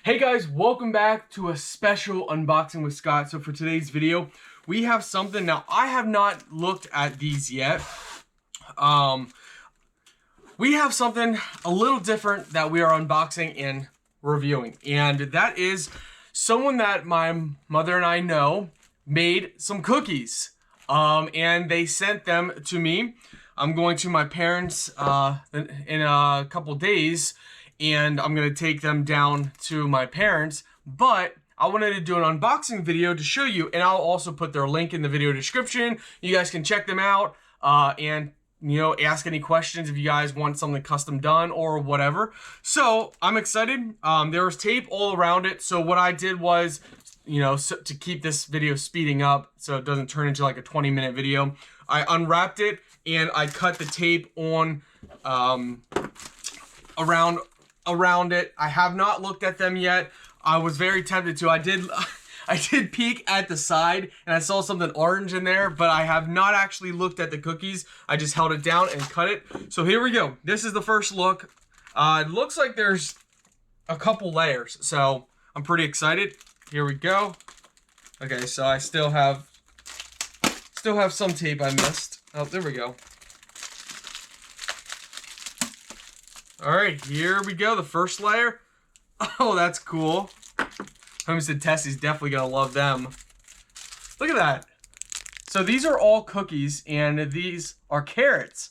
Hey guys, welcome back to a special unboxing with Scott. So for today's video, we have something. Now, I have not looked at these yet. We have something a little different that we are unboxing and reviewing. And that is someone that my mother and I know made some cookies. And they sent them to me. I'm going to my parents in a couple days, and I'm going to take them down to my parents, but I wanted to do an unboxing video to show you, and I'll also put their link in the video description. You guys can check them out and, you know, ask any questions if you guys want something custom done or whatever. So I'm excited. There was tape all around it, so what I did was, you know, to keep this video speeding up so it doesn't turn into like a 20-minute video, I unwrapped it and I cut the tape on around it. I have not looked at them yet. I was very tempted to. I did peek at the side and I saw something orange in there, but I have not actually looked at the cookies. I just held it down and cut it. So here we go. This is the first look. It looks like there's a couple layers, so I'm pretty excited. Here we go. Okay, so I still have some tape I missed. Oh, there we go. All right, here we go. The first layer. Oh, that's cool. Homestead Tessie's definitely gonna love them. Look at that. So these are all cookies, and these are carrots.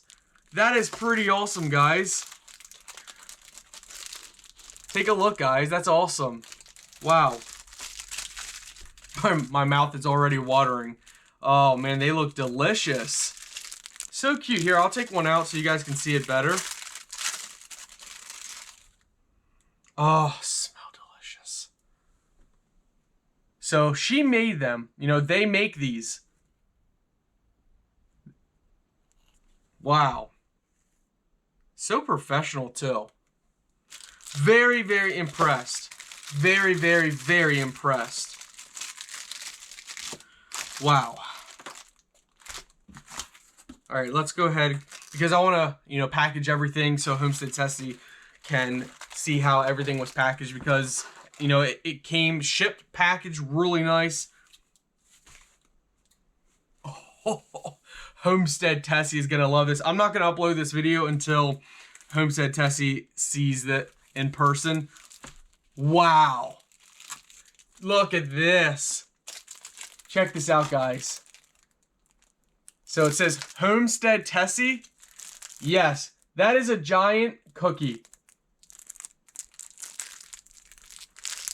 That is pretty awesome, guys. Take a look, guys. That's awesome. Wow. My mouth is already watering. Oh man, they look delicious. So cute. Here, I'll take one out so you guys can see it better. Oh, smell delicious. So she made them. You know, they make these. Wow. So professional too. Very, very impressed. Very, very, very impressed. Wow. All right, let's go ahead, because I want to, you know, package everything so Homestead Tessie can see how everything was packaged, because, you know, it came shipped, packaged, really nice. Oh, Homestead Tessie is gonna love this. I'm not gonna upload this video until Homestead Tessie sees that in person. Wow. Look at this. Check this out, guys. So it says Homestead Tessie. Yes, that is a giant cookie.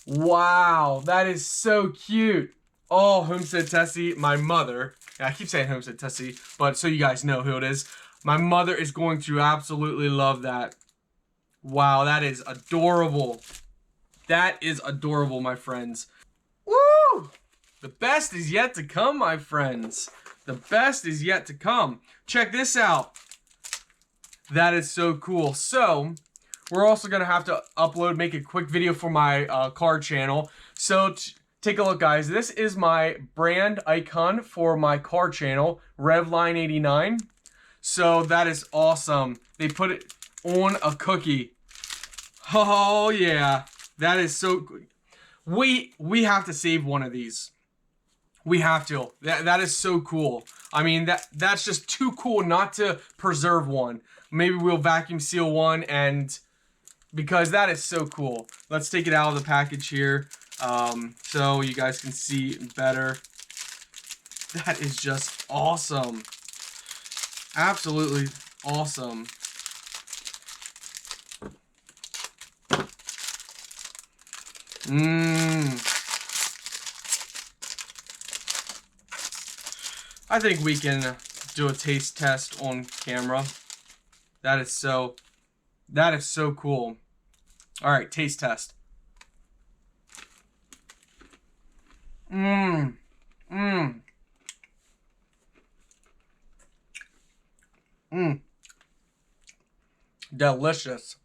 Wow, that is so cute. Oh, Homestead Tessie, my mother. I keep saying Homestead Tessie, but so you guys know who it is. My mother is going to absolutely love that. Wow, that is adorable. That is adorable, my friends. Woo! The best is yet to come, my friends. The best is yet to come. Check this out. That is so cool. So, we're also going to have to make a quick video for my card channel. So, take a look, guys. This is my brand icon for my card channel, Revline89. So, that is awesome. They put it on a cookie. Oh, yeah. That is so good. We have to save one of these. We have to. That is so cool. I mean, that's just too cool not to preserve one. Maybe we'll vacuum seal one, and because that is so cool. Let's take it out of the package here so you guys can see better. That is just awesome. Absolutely awesome. I think we can do a taste test on camera. That is so cool. All right, taste test. Delicious.